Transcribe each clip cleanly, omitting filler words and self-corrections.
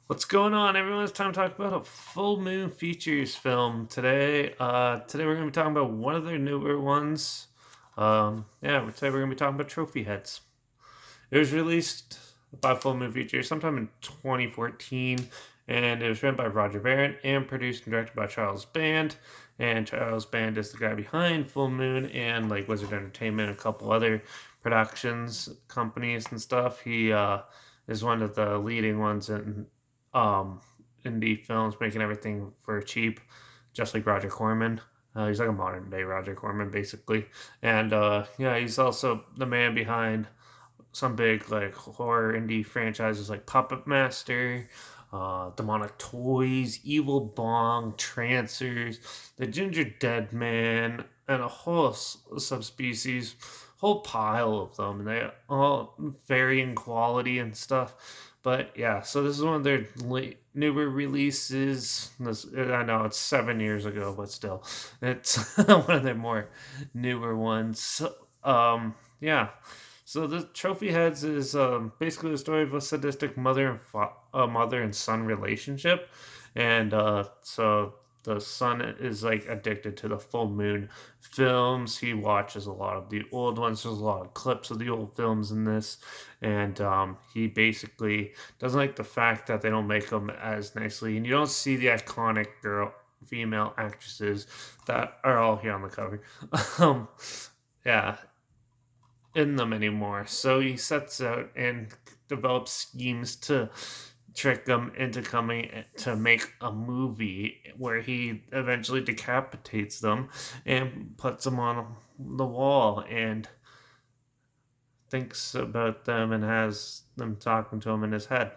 What's going on, everyone? It's time to talk about a full moon features film today. Today we're going to be talking about one of their newer ones. Today we're going to be talking about Trophy Heads. It was released by Full Moon Features sometime in 2014, and it was written by Roger Barrett and produced and directed by Charles Band. And Charles Band is the guy behind Full Moon and like Wizard Entertainment, and a couple other productions companies and stuff. He is one of the leading ones in um, indie films, making everything for cheap, just like Roger Corman. He's like a modern day Roger Corman, basically. And he's also the man behind some big like horror indie franchises like Puppet Master, Demonic Toys, Evil Bong, Trancers, The Ginger Dead Man, and a whole subspecies, whole pile of them, and they all vary in quality and stuff. But yeah, so this is one of their newer releases. I know it's 7 years ago, but still, it's one of their more newer ones. Yeah. So the Trophy Heads is basically the story of a sadistic mother and son relationship, and so the son is like addicted to the full moon films. He watches a lot of the old ones. There's a lot of clips of the old films in this, and he basically doesn't like the fact that they don't make them as nicely, and you don't see the iconic female actresses that are all here on the cover. um, yeah, in them anymore. So he sets out and develops schemes to trick them into coming to make a movie where he eventually decapitates them and puts them on the wall and thinks about them and has them talking to him in his head.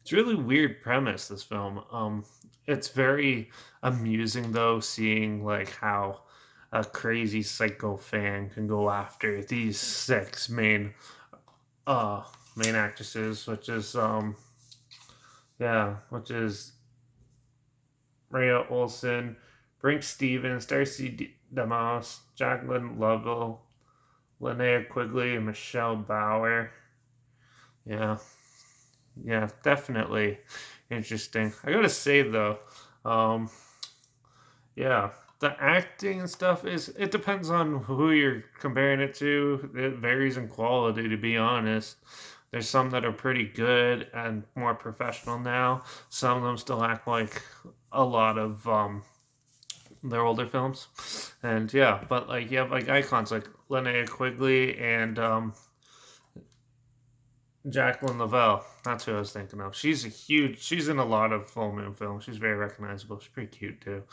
It's a really weird premise, this film. It's very amusing though, seeing like how a crazy psycho fan can go after these six uh main actresses, which is Maria Olsen, Brink Stevens, Darcy Damos, Jacqueline Lovell, Linnea Quigley, and Michelle Bauer. Yeah, yeah, definitely interesting. I gotta say though, um, yeah, the acting and stuff is it depends on who you're comparing it to. It varies in quality, to be honest. There's some that are pretty good and more professional now. Some of them still act like a lot of their older films. And yeah, but like you have like icons like Linnea Quigley and Jacqueline Lavelle. That's who I was thinking of. She's in a lot of full moon films. She's very recognizable. She's pretty cute too.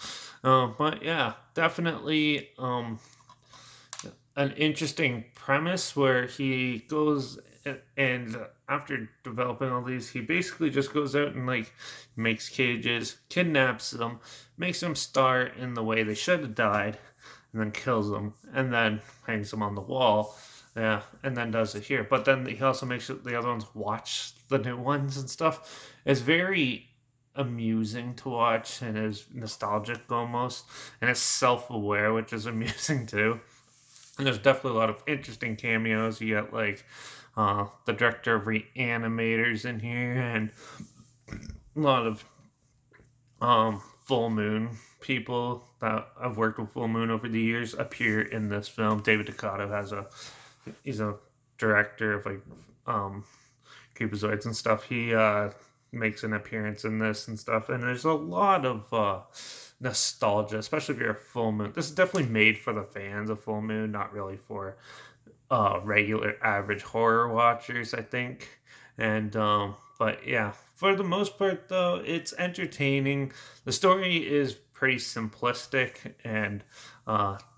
But yeah, definitely an interesting premise where he goes and after developing all these, he basically just goes out and like makes cages, kidnaps them, makes them star in the way they should have died, and then kills them, and then hangs them on the wall. Yeah, and then does it here. But then he also makes the other ones watch the new ones and stuff. It's very amusing to watch and is nostalgic almost, and it's self-aware, which is amusing too. And there's definitely a lot of interesting cameos. You got like the director of Reanimators in here, and a lot of Full Moon people that I've worked with Full Moon over the years appear in this film. David Ducato he's a director of like Creepazoids and stuff. He makes an appearance in this and stuff, and there's a lot of nostalgia, especially if you're a Full Moon. This is definitely made for the fans of Full Moon, not really for regular average horror watchers, I think. And but yeah, for the most part though, it's entertaining. The story is pretty simplistic, and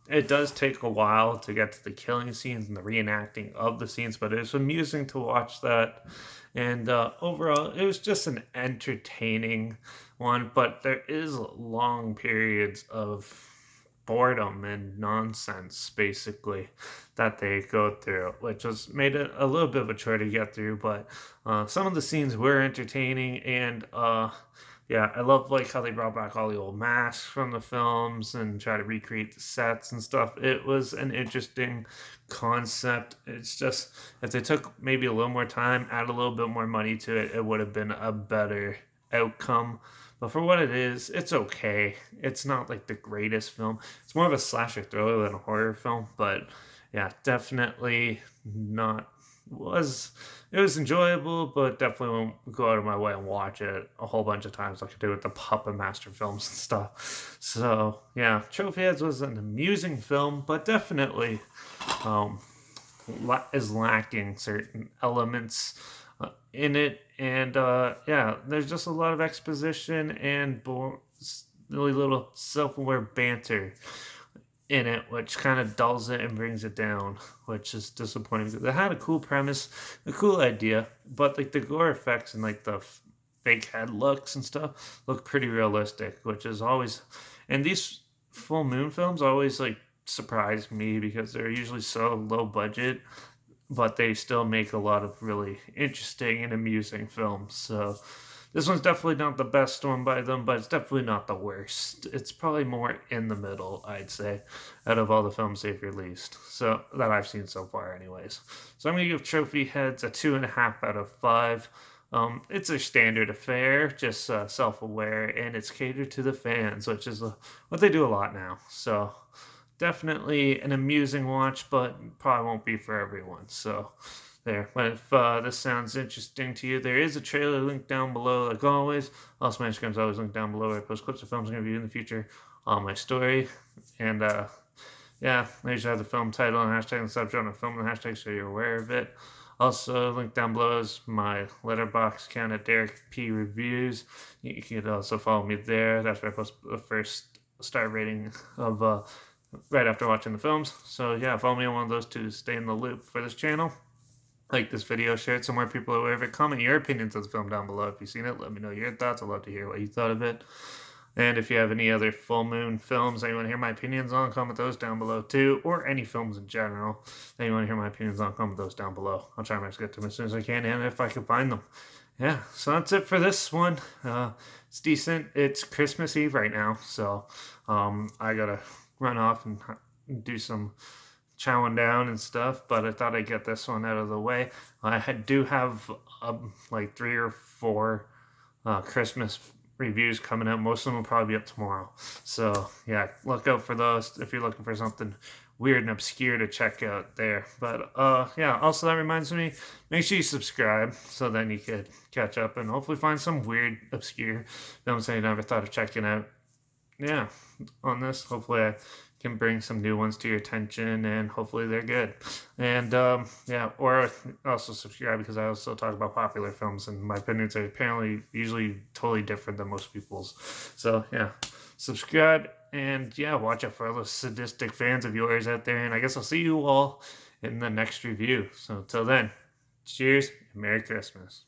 it does take a while to get to the killing scenes and the reenacting of the scenes, but it's amusing to watch that. And overall, it was just an entertaining one, but there is long periods of boredom and nonsense, basically, that they go through, which was made it a little bit of a chore to get through. But some of the scenes were entertaining, and yeah, I love like how they brought back all the old masks from the films and try to recreate the sets and stuff. It was an interesting concept. It's just if they took maybe a little more time, add a little bit more money to it, it would have been a better outcome. But for what it is, it's okay. It's not like the greatest film. It's more of a slasher thriller than a horror film, but yeah, definitely not was it was enjoyable, but definitely won't go out of my way and watch it a whole bunch of times like I do with the Puppet Master films and stuff. So yeah, Trophy Heads was an amusing film, but definitely um, is lacking certain elements in it, and yeah, there's just a lot of exposition and really little self-aware banter in it, which kind of dulls it and brings it down, which is disappointing because it had a cool premise, a cool idea, but like the gore effects and like the fake head looks and stuff look pretty realistic, which is always, and these full moon films always like surprise me because they're usually so low budget, but they still make a lot of really interesting and amusing films. So this one's definitely not the best one by them, but it's definitely not the worst. It's probably more in the middle, I'd say, out of all the films they've released. So that I've seen so far, anyways. So I'm gonna give Trophy Heads a 2.5 out of 5. It's a standard affair, just self-aware, and it's catered to the fans, which is what they do a lot now. So definitely an amusing watch, but probably won't be for everyone. So there. But if this sounds interesting to you, there is a trailer linked down below, like always. Also, my Instagram's always linked down below where I post clips of films I'm going to review in the future on my story. And yeah, I usually have the film title and hashtag and subject on the film and hashtag so you're aware of it. Also, linked down below is my Letterbox account at Derek P Reviews. You can also follow me there. That's where I post the first star rating of right after watching the films. So yeah, follow me on one of those to stay in the loop for this channel. Like this video, share it so more people are aware of it. Comment your opinions of the film down below if you've seen it. Let me know your thoughts. I'd love to hear what you thought of it. And if you have any other full moon films that you want to hear my opinions on, comment those down below too. Or any films in general that you want to hear my opinions on, comment those down below. I'll try my best to get to them as soon as I can and if I can find them. Yeah, so that's it for this one. It's decent. It's Christmas Eve right now, so I gotta run off and do some chowing down and stuff, but I thought I'd get this one out of the way. Do have like 3 or 4 Christmas reviews coming out. Most of them will probably be up tomorrow. So yeah, look out for those if you're looking for something weird and obscure to check out there. But yeah, also that reminds me, make sure you subscribe so then you could catch up and hopefully find some weird, obscure films that you never thought of checking out. Yeah, on this. Hopefully I can bring some new ones to your attention and hopefully they're good. And yeah, or also subscribe because I also talk about popular films and my opinions are apparently usually totally different than most people's. So yeah, subscribe and yeah, watch out for all those sadistic fans of yours out there. And I guess I'll see you all in the next review. So until then, cheers and Merry Christmas.